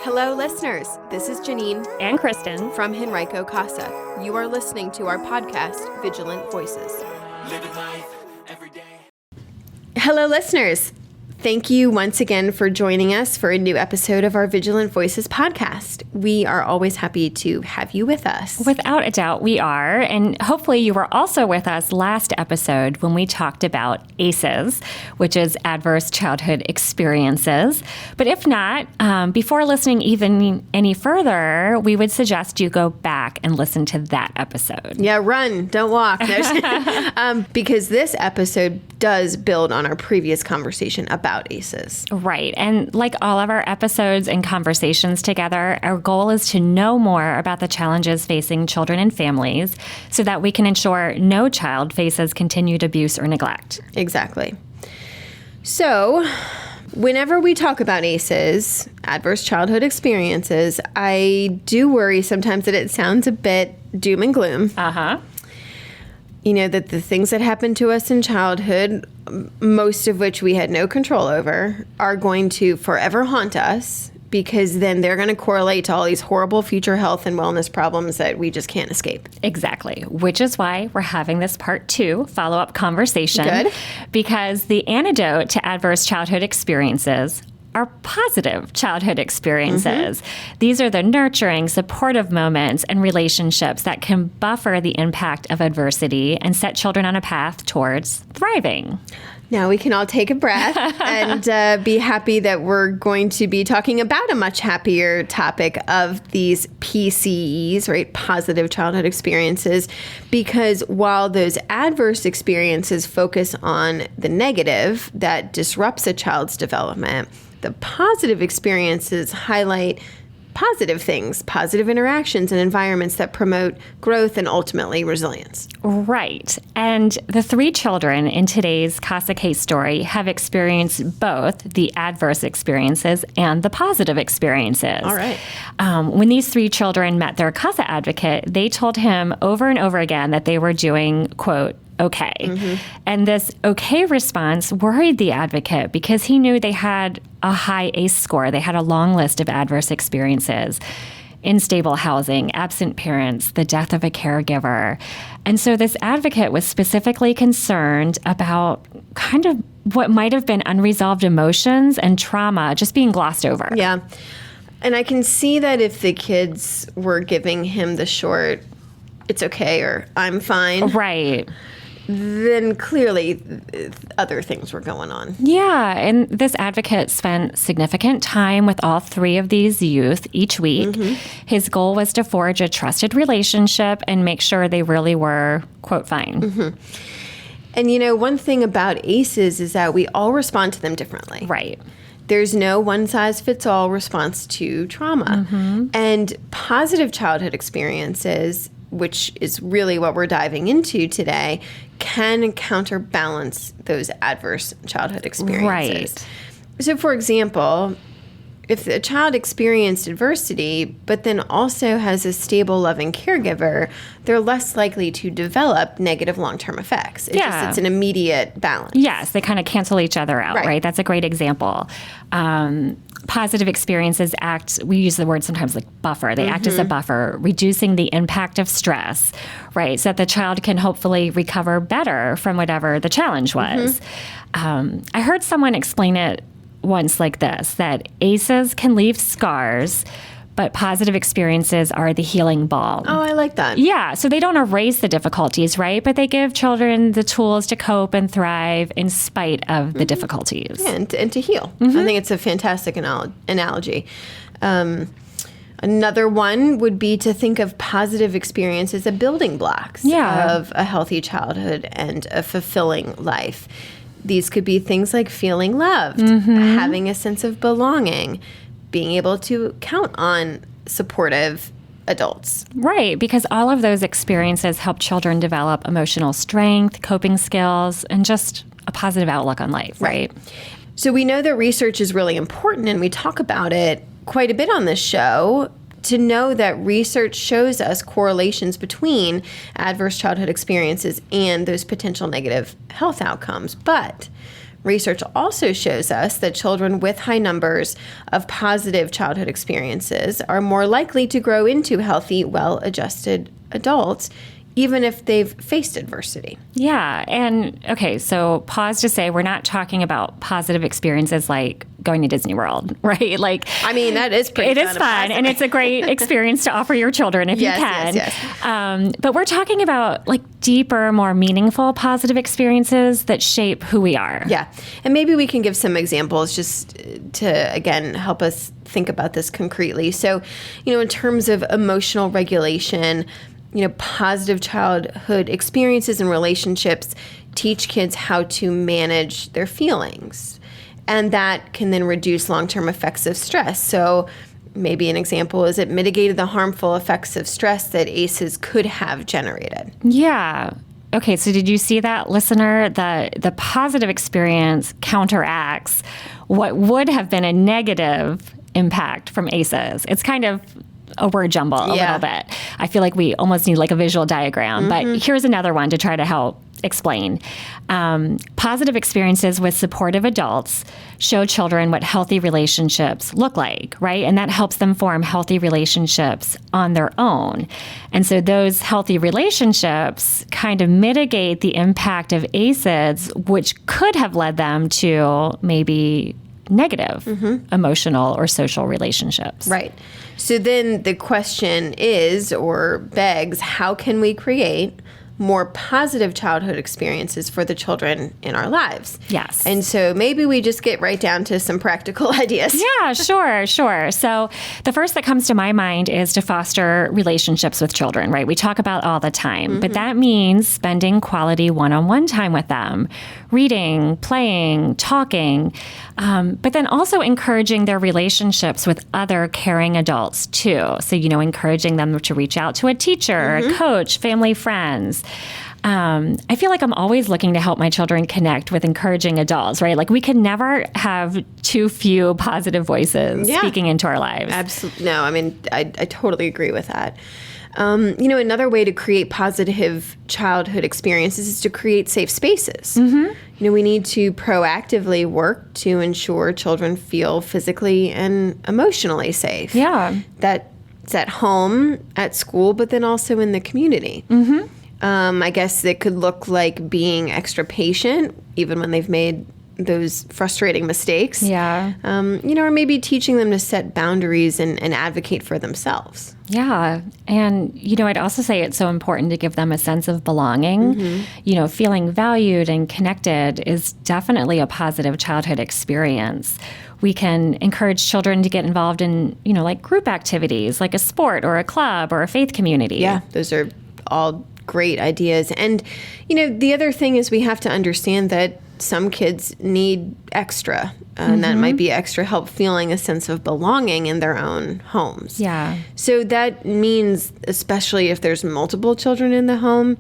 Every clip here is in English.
Hello, listeners. This is Janine and Kristen from Henrico Casa. You are listening to our podcast, Vigilant Voices. Living life every day. Hello, listeners. Thank you once again for joining us for a new episode of our Vigilant Voices podcast. We are always happy to have you with us. Without a doubt, we are. And hopefully you were also with us last episode when we talked about ACEs, which is Adverse Childhood Experiences. But if not, before listening even any further, we would suggest you go back and listen to that episode. Yeah, run, don't walk. Because this episode does build on our previous conversation about ACEs. Right. And like all of our episodes and conversations together, our goal is to know more about the challenges facing children and families so that we can ensure no child faces continued abuse or neglect. Exactly. So, whenever we talk about ACEs, adverse childhood experiences, I do worry sometimes that it sounds a bit doom and gloom. You know, that the things that happened to us in childhood, most of which we had no control over, are going to forever haunt us because then they're going to correlate to all these horrible future health and wellness problems that we just can't escape. Exactly, which is why we're having this part 2 follow-up conversation. Good. Because the antidote to adverse childhood experiences are positive childhood experiences. Mm-hmm. These are the nurturing, supportive moments and relationships that can buffer the impact of adversity and set children on a path towards thriving. Now we can all take a breath and be happy that we're going to be talking about a much happier topic of these PCEs, right? Positive childhood experiences, because while those adverse experiences focus on the negative that disrupts a child's development, the positive experiences highlight positive things, positive interactions and environments that promote growth and ultimately resilience. Right. And the 3 children in today's CASA case story have experienced both the adverse experiences and the positive experiences. All right. When these 3 children met their CASA advocate, they told him over and over again that they were doing, quote, okay. Mm-hmm. And this okay response worried the advocate because he knew they had a high ACE score. They had a long list of adverse experiences: unstable housing, absent parents, the death of a caregiver. And so this advocate was specifically concerned about kind of what might have been unresolved emotions and trauma just being glossed over. Yeah. And I can see that if the kids were giving him the short, it's okay, or I'm fine. Right. Then clearly other things were going on. Yeah, and this advocate spent significant time with all 3 of these youth each week. Mm-hmm. His goal was to forge a trusted relationship and make sure they really were, quote, fine. Mm-hmm. And, you know, one thing about ACEs is that we all respond to them differently. Right. There's no one-size-fits-all response to trauma. Mm-hmm. And positive childhood experiences, which is really what we're diving into today, can counterbalance those adverse childhood experiences. Right. So, for example, if a child experienced adversity, but then also has a stable, loving caregiver, they're less likely to develop negative long-term effects. It's an immediate balance. Yes, they kind of cancel each other out, right? That's a great example. Positive experiences act, we use the word sometimes like buffer. They act as a buffer, reducing the impact of stress, right? So that the child can hopefully recover better from whatever the challenge was. I heard someone explain it once like this, that ACEs can leave scars, but positive experiences are the healing balm. Oh, I like that. Yeah, so they don't erase the difficulties, right? But they give children the tools to cope and thrive in spite of the difficulties. Yeah, and to heal. I think it's a fantastic analogy. Another one would be to think of positive experiences as building blocks of a healthy childhood and a fulfilling life. These could be things like feeling loved, having a sense of belonging, being able to count on supportive adults. Right, because all of those experiences help children develop emotional strength, coping skills, and just a positive outlook on life, right? So we know that research is really important, and we talk about it quite a bit on this show, to know that research shows us correlations between adverse childhood experiences and those potential negative health outcomes. But Research also shows us that children with high numbers of positive childhood experiences are more likely to grow into healthy, well-adjusted adults, even if they've faced adversity. Yeah. And okay, so pause to say we're not talking about positive experiences like going to Disney World, right? Like, I mean, that is pretty It is fun, and it's a great experience to offer your children if you can. Yes. But we're talking about like deeper, more meaningful positive experiences that shape who we are. Yeah. And maybe we can give some examples just to, again, help us think about this concretely. So, in terms of emotional regulation, positive childhood experiences and relationships teach kids how to manage their feelings. And that can then reduce long-term effects of stress. So maybe an example is it mitigated the harmful effects of stress that ACEs could have generated. Yeah. Okay, so did you see that, listener? The positive experience counteracts what would have been a negative impact from ACEs. It's kind of a word jumble a little bit. I feel like we almost need like a visual diagram, but here's another one to try to help explain. Positive experiences with supportive adults show children what healthy relationships look like, right? And that helps them form healthy relationships on their own. And so those healthy relationships kind of mitigate the impact of ACEs, which could have led them to maybe negative emotional or social relationships. Right. So then the question is, or begs, how can we create more positive childhood experiences for the children in our lives? Yes. And so maybe we just get right down to some practical ideas. Yeah, sure. So the first that comes to my mind is to foster relationships with children, right? We talk about all the time, but that means spending quality one-on-one time with them, reading, playing, talking, but then also encouraging their relationships with other caring adults too. So, encouraging them to reach out to a teacher, a coach, family, friends. I feel like I'm always looking to help my children connect with encouraging adults, right? Like we can never have too few positive voices speaking into our lives. Absolutely. No, I mean, I totally agree with that. Another way to create positive childhood experiences is to create safe spaces. We need to proactively work to ensure children feel physically and emotionally safe. Yeah. That's at home, at school, but then also in the community. I guess it could look like being extra patient, even when they've made those frustrating mistakes. Yeah. Or maybe teaching them to set boundaries and advocate for themselves. Yeah. And, I'd also say it's so important to give them a sense of belonging. Feeling valued and connected is definitely a positive childhood experience. We can encourage children to get involved in, like group activities, like a sport or a club or a faith community. Yeah, those are all great ideas. And, the other thing is we have to understand that some kids need extra, and that might be extra help feeling a sense of belonging in their own homes. Yeah. So that means, especially if there's multiple children in the home,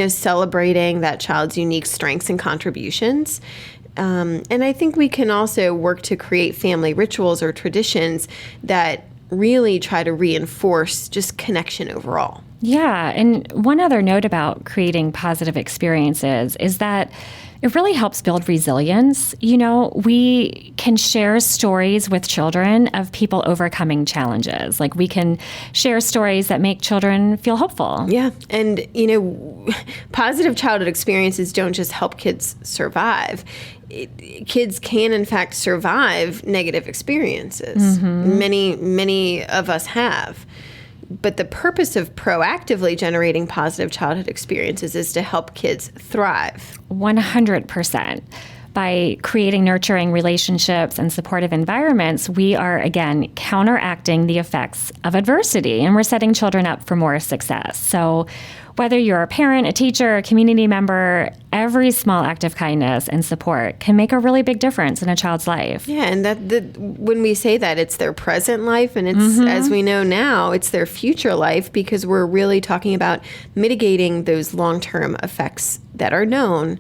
celebrating that child's unique strengths and contributions. And I think we can also work to create family rituals or traditions that really try to reinforce just connection overall. Yeah. And one other note about creating positive experiences is that it really helps build resilience. We can share stories with children of people overcoming challenges. Like we can share stories that make children feel hopeful. Yeah. And, positive childhood experiences don't just help kids survive. Kids can, in fact, survive negative experiences. Many of us have. But the purpose of proactively generating positive childhood experiences is to help kids thrive. 100%. By creating nurturing relationships and supportive environments, we are, again, counteracting the effects of adversity, and we're setting children up for more success. So whether you're a parent, a teacher, a community member, every small act of kindness and support can make a really big difference in a child's life. Yeah, and when we say that, it's their present life, and it's, as we know now, it's their future life, because we're really talking about mitigating those long-term effects that are known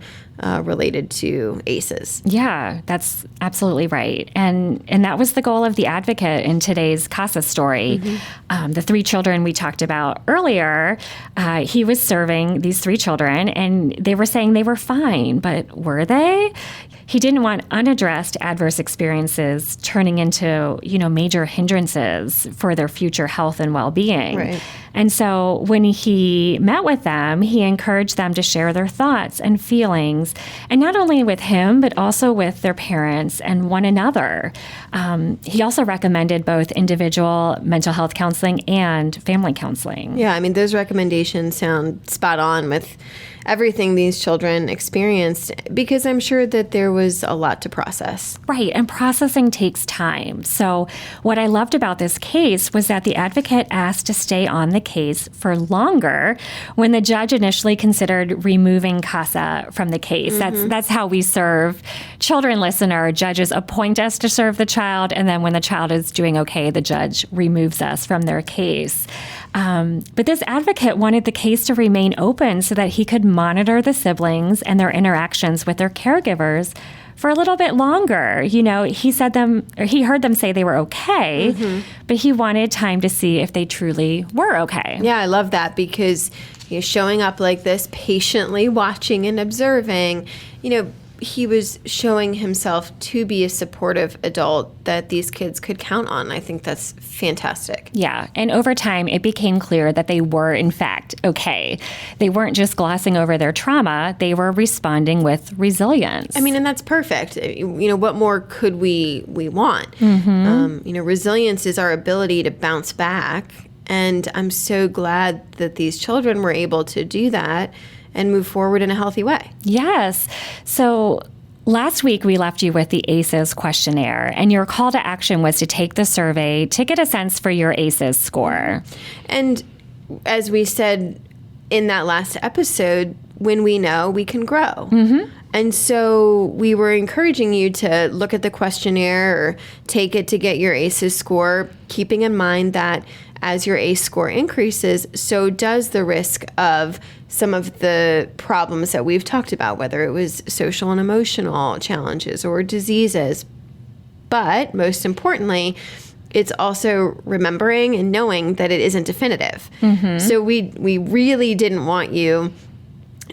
related to ACEs. Yeah, that's absolutely right. And that was the goal of the advocate in today's CASA story. The 3 children we talked about earlier, he was serving these 3 children, and they were saying they were fine, but were they? he didn't want unaddressed adverse experiences turning into, major hindrances for their future health and well-being. Right. And so when he met with them, he encouraged them to share their thoughts and feelings, and not only with him, but also with their parents and one another. He also recommended both individual mental health counseling and family counseling. Yeah, I mean, those recommendations sound spot on with everything these children experienced, because I'm sure that there was a lot to process. Right, and processing takes time. So what I loved about this case was that the advocate asked to stay on the case for longer when the judge initially considered removing CASA from the case. That's how we serve children, listener. Judges appoint us to serve the child, and then when the child is doing okay, the judge removes us from their case. But this advocate wanted the case to remain open so that he could monitor the siblings and their interactions with their caregivers for a little bit longer. He heard them say they were okay, but he wanted time to see if they truly were okay. Yeah, I love that, because showing up like this, patiently watching and observing, he was showing himself to be a supportive adult that these kids could count on. I think that's fantastic. Yeah. And over time, it became clear that they were, in fact, okay. They weren't just glossing over their trauma. They were responding with resilience. I mean, and that's perfect. What more could we want? Resilience is our ability to bounce back. And I'm so glad that these children were able to do that and move forward in a healthy way. Yes. So last week, we left you with the ACEs questionnaire, and your call to action was to take the survey to get a sense for your ACEs score. And as we said in that last episode, when we know, we can grow. And so we were encouraging you to look at the questionnaire or take it to get your ACEs score, keeping in mind that as your ACE score increases, so does the risk of some of the problems that we've talked about, whether it was social and emotional challenges or diseases. But most importantly, it's also remembering and knowing that it isn't definitive. So we really didn't want you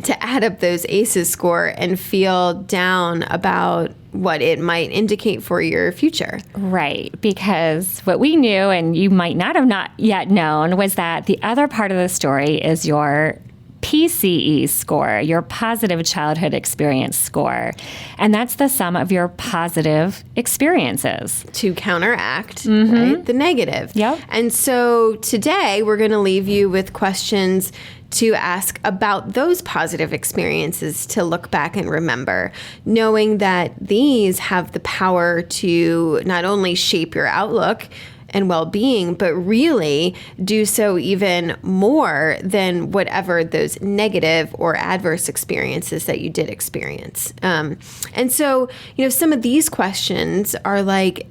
to add up those ACEs score and feel down about what it might indicate for your future. Right, because what we knew, and you might not have yet known, was that the other part of the story is your PCE score, your positive childhood experience score. And that's the sum of your positive experiences. To counteract, right, the negative. Yep. And so today we're going to leave you with questions to ask about those positive experiences to look back and remember, knowing that these have the power to not only shape your outlook and well-being, but really do so even more than whatever those negative or adverse experiences that you did experience. And so, some of these questions are like,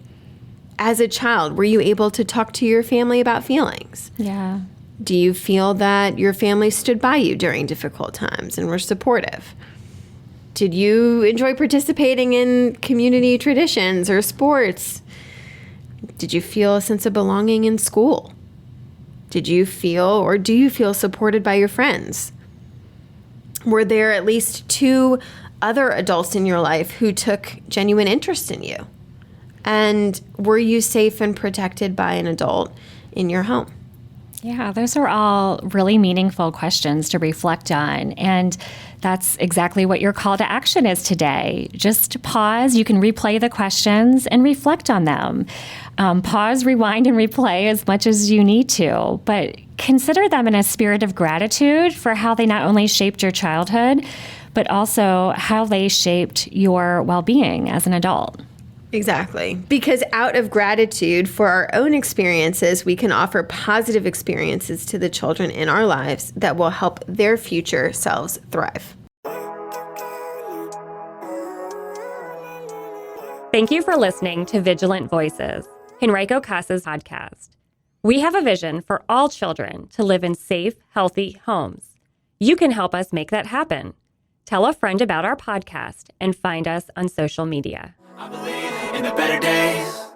as a child, were you able to talk to your family about feelings? Yeah. Do you feel that your family stood by you during difficult times and were supportive? Did you enjoy participating in community traditions or sports? Did you feel a sense of belonging in school? Did you feel, or do you feel, supported by your friends? Were there at least 2 other adults in your life who took genuine interest in you? And were you safe and protected by an adult in your home? Yeah, those are all really meaningful questions to reflect on. And that's exactly what your call to action is today. Just pause. You can replay the questions and reflect on them. Pause, rewind, and replay as much as you need to. But consider them in a spirit of gratitude for how they not only shaped your childhood, but also how they shaped your well-being as an adult. Exactly. Because out of gratitude for our own experiences, we can offer positive experiences to the children in our lives that will help their future selves thrive. Thank you for listening to Vigilant Voices, Henrico Casa's podcast. We have a vision for all children to live in safe, healthy homes. You can help us make that happen. Tell a friend about our podcast and find us on social media. I believe in the better days.